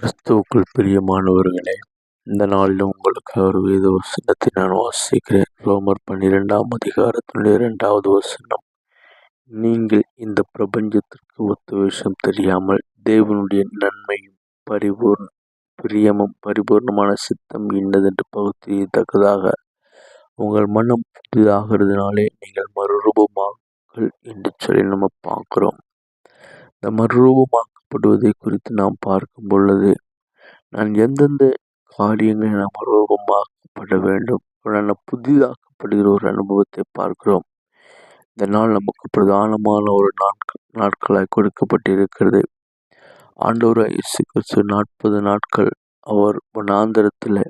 கிறிஸ்துவுக்குள் பிரியமானவர்களே, இந்த நாளில் உங்களுக்கு ஒரு வேத வசனத்தை நான் வாசிக்கிறேன். ரோமர் 12ஆம் அதிகாரத்தினுடைய 2வது வசனம். நீங்கள் இந்த பிரபஞ்சத்திற்கு ஒத்த விஷயம் தெரியாமல் தேவனுடைய நன்மையும் பிரியமும் பரிபூர்ணமான சித்தம் இன்னதென்று பகுத்தறியத்தக்கதாக உங்கள் மனம் புதிதாகிறதுனாலே நீங்கள் மறுரூபமாக்கல் என்று சொல்லி நம்ம பார்க்கிறோம். இந்த மறுரூபமாக்கப்படுவதை குறித்து நாம் பார்க்கும் பொழுது, நான் எந்தெந்த காரியங்களை நாம் மறுரூபமாக்கப்பட வேண்டும், புதிதாக்கப்படுகிற ஒரு அனுபவத்தை பார்க்கிறோம். இந்த நாள் நமக்கு பிரதானமான ஒரு நாட்களாய் கொடுக்கப்பட்டிருக்கிறது. ஆண்டவர் இயேசு கிறிஸ்து 40 நாட்கள் அவர் வனாந்தரத்தில்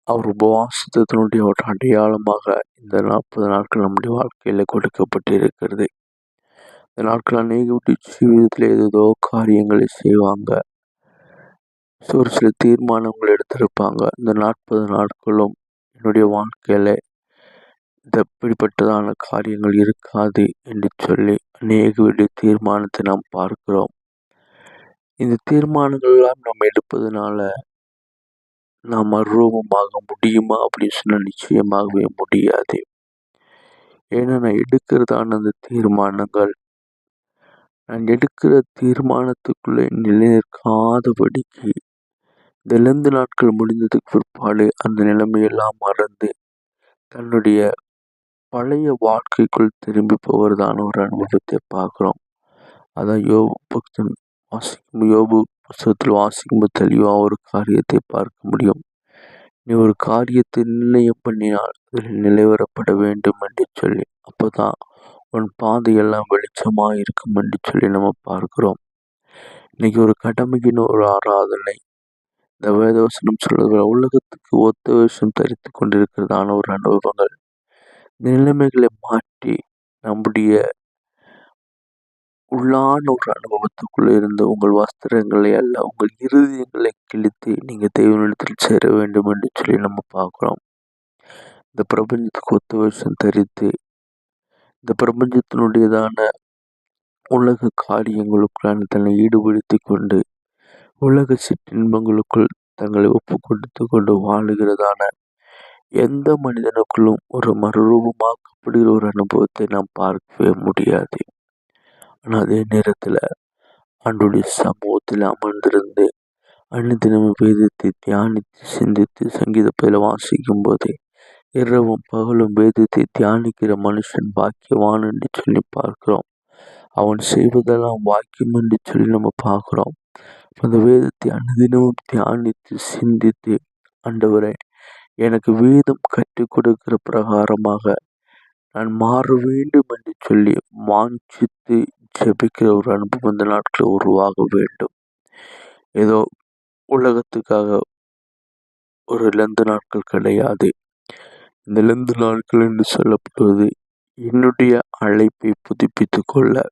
அவர் உபவாசத்தினுடைய ஒரு அடையாளமாக இந்த 40 நாட்கள் நம்முடைய வாழ்க்கையில கொடுக்கப்பட்டிருக்கிறது. இந்த நாட்கள் அநேக ஜீவிதத்தில் ஏதோ காரியங்களை செய்வாங்க, ஒரு சில தீர்மானங்கள் எடுத்திருப்பாங்க. இந்த 40 நாட்களும் என்னுடைய வாழ்க்கையில இப்படிப்பட்டதான காரியங்கள் இருக்காது என்று சொல்லி அநேக தீர்மானத்தை நாம் பார்க்கிறோம். இந்த தீர்மானங்கள் எல்லாம் நம்ம எடுப்பதனால நாம் மறுரூபமாக முடியுமா அப்படின்னு சொன்னா நிச்சயமாகவே முடியாது. ஏன்னா நான் எடுக்கிறதான அந்த தீர்மானங்கள், நான் எடுக்கிற தீர்மானத்துக்குள்ளே நிலைநிற்காதபடிக்கு இந்த 2 நாட்கள் முடிந்ததுக்கு பிற்பாடு அந்த நிலைமையெல்லாம் மறந்து தன்னுடைய பழைய வாழ்க்கைக்குள் திரும்பி போவதான ஒரு அனுபவத்தை பார்க்கிறோம். அதான் யோபு புத்தகத்தில் வாசிக்கும்போது தெளிவாக ஒரு காரியத்தை பார்க்க முடியும். நீ ஒரு காரியத்தை நிர்ணயம் பண்ணினால் அதில் நிலைவரப்பட வேண்டும் என்று சொல்லி, அப்போதான் உன் பாதையெல்லாம் வெளிச்சமாக இருக்கும் என்று சொல்லி நம்ம பார்க்கிறோம். இன்னைக்கு ஒரு கடமைக்குன்னு ஒரு ஆராதனை, இந்த வேதவசனம் சொல்லுகிற உலகத்துக்கு ஒத்த வேஷம் தரித்து கொண்டிருக்கிறதான ஒரு அனுபவங்கள், நிலைமைகளை மாற்றி நம்முடைய உள்ளான ஒரு அனுபவத்துக்குள்ள இருந்து உங்கள் வஸ்திரங்களை அல்ல, உங்கள் இருதயங்களை கிழித்து நீங்க தேவனிடத்தில் சேர வேண்டும் என்று சொல்லி நம்ம பார்க்கிறோம். இந்த பிரபஞ்சத்துக்கு ஒத்த வேஷம் தரித்து இந்த பிரபஞ்சத்தினுடையதான உலக காரியங்களுக்குள்ளான தன்னை ஈடுபடுத்தி கொண்டு உலக சிற்றின்பங்களுக்குள் தங்களை ஒப்பு கொடுத்து கொண்டு வாழுகிறதான எந்த மனிதனுக்குள்ளும் ஒரு மறுரூபமாக்கப்படுகிற ஒரு அனுபவத்தை நாம் பார்க்கவே முடியாது. ஆனால் அதே நேரத்தில் ஆண்டவருடைய சமூகத்தில் அமர்ந்திருந்து அனுதினமும் வேதத்தை தியானித்து சிந்தித்து சங்கீதப்பையில வாசிக்கும் போது இரவும் பகலும் வேதத்தை தியானிக்கிற மனுஷன் பாக்கியவான் என்று சொல்லி பார்க்கிறோம். அவன் செய்வதெல்லாம் வாக்கியம் என்று சொல்லி நம்ம பார்க்கிறோம். அந்த வேதத்தை அனுதினமும் தியானித்து சிந்தித்து, ஆண்டவரே எனக்கு வேதம் கற்றுக் கொடுக்கிற பிரகாரமாக நான் மாற வேண்டும் என்று சொல்லி வாஞ்சித்து ஜெபிக்கிற ஒரு அனுபவம் இந்த நாட்களில் உருவாக வேண்டும். ஏதோ உலகத்துக்காக ஒரு 2 நாட்கள் கிடையாது. இந்த 2 நாட்கள் என்று சொல்லப்படுவது என்னுடைய அழைப்பை புதுப்பித்துக் கொள்ள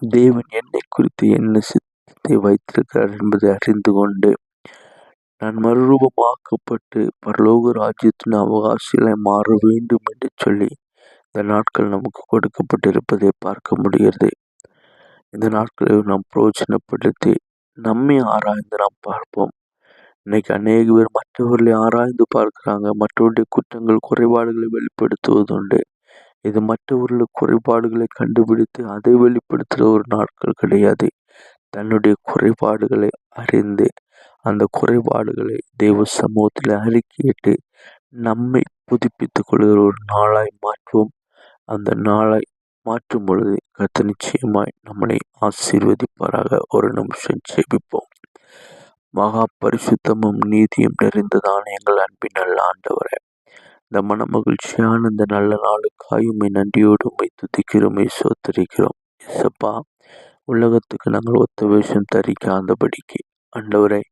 தேவன் என்னை குறித்து என்ன சித்தத்தை வைத்திருக்கிறார் என்பதை அறிந்து கொண்டு நான் மறுரூபமாக்கப்பட்டு பரலோக ராஜ்யத்தின் அவகாசிகளை மாற வேண்டும் என்று சொல்லி இந்த நாட்கள் நமக்கு கொடுக்கப்பட்டிருப்பதை பார்க்க முடிகிறது. இந்த நாட்களை நாம் பிரயோஜனப்படுத்தி நம்மை ஆராய்ந்து நாம் பார்ப்போம். இன்னைக்கு அநேக பேர் மற்றவர்களை ஆராய்ந்து பார்க்கிறாங்க, மற்றவருடைய குற்றங்கள் குறைபாடுகளை வெளிப்படுத்துவதுண்டு. இது மற்றவர்களுக்கு குறைபாடுகளை கண்டுபிடித்து அதை வெளிப்படுத்துகிற ஒரு நாட்கள் கிடையாது. தன்னுடைய குறைபாடுகளை அறிந்து அந்த குறைபாடுகளை தெய்வ சமூகத்தில் அறிக்கையிட்டு நம்மை புதுப்பித்துக் கொள்கிற ஒரு நாளாய் மாற்றுவோம். அந்த நாளை மாற்றும் பொழுது கர்த்தர் நிச்சயமாய் நம்மை ஆசீர்வதிப்பாராக. ஒரு நிமிஷம் ஜெபிப்போம். மகா பரிசுத்தமும் நீதியும் நிறைந்ததான எங்கள் அன்பின் நல்ல ஆண்டவரே, இந்த மனமகிழ்ச்சியான இந்த நல்ல நாளுக்காய் உம்மை நன்றியோடு உம்மை துதிக்கிறோம், சோத்தரிக்கிறோம். இயேசப்பா, உலகத்துக்கு நாங்கள் ஒத்த வேஷம் தரிக்காதபடிக்கு ஆண்டவரை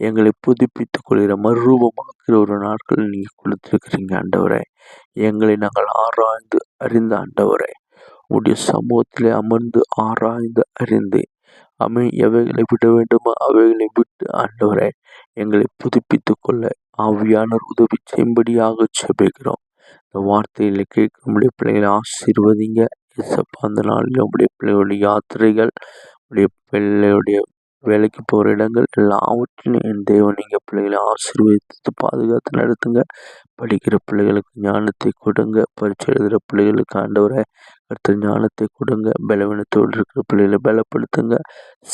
எங்களை புதுப்பித்துக் கொள்கிற மறுரூபமாக்குகிற ஒரு நாட்கள் நீங்க கொடுத்திருக்கிறீங்க. ஆண்டவரை எங்களை நாங்கள் ஆராய்ந்து அறிந்த ஆண்டவரை உடைய சமூகத்திலே அமர்ந்து ஆராய்ந்து அறிந்து எவைகளை விட வேண்டுமோ அவைகளை விட்டு ஆண்டவரை எங்களை புதுப்பித்துக் கொள்ள ஆவியானவர் உதவி செய்யும்படியாக செபிக்கிறோம். இந்த வார்த்தைகளை கேட்க நம்முடைய பிள்ளைகளை ஆசீர்வதிங்க. இயேசப்பா, அந்த நாளில் உடைய பிள்ளைகளுடைய யாத்திரைகள், உடைய பிள்ளையுடைய வேலைக்கு போகிற இடங்கள் எல்லாவற்றிலும் என் தேவன் நீங்கள் பிள்ளைகளை ஆசீர்வதித்து பாதுகாத்து நடத்துங்க. படிக்கிற பிள்ளைகளுக்கு ஞானத்தை கொடுங்க. பரீட்சை எழுதுகிற பிள்ளைகளுக்கு ஆண்டவரை கர்த்தர் ஞானத்தை கொடுங்க. பலவீனத்தோடு இருக்கிற பிள்ளைகளை பலப்படுத்துங்க.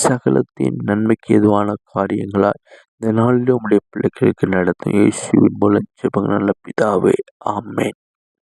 சகலத்தின் நன்மைக்கு எதுவான காரியங்களாய் இந்த நாளில் உடைய பிள்ளைகளுக்கு நடத்தும். இயேசுவின் மூலம் ஜெபங்கள் நல்ல பிதாவே, ஆமென்.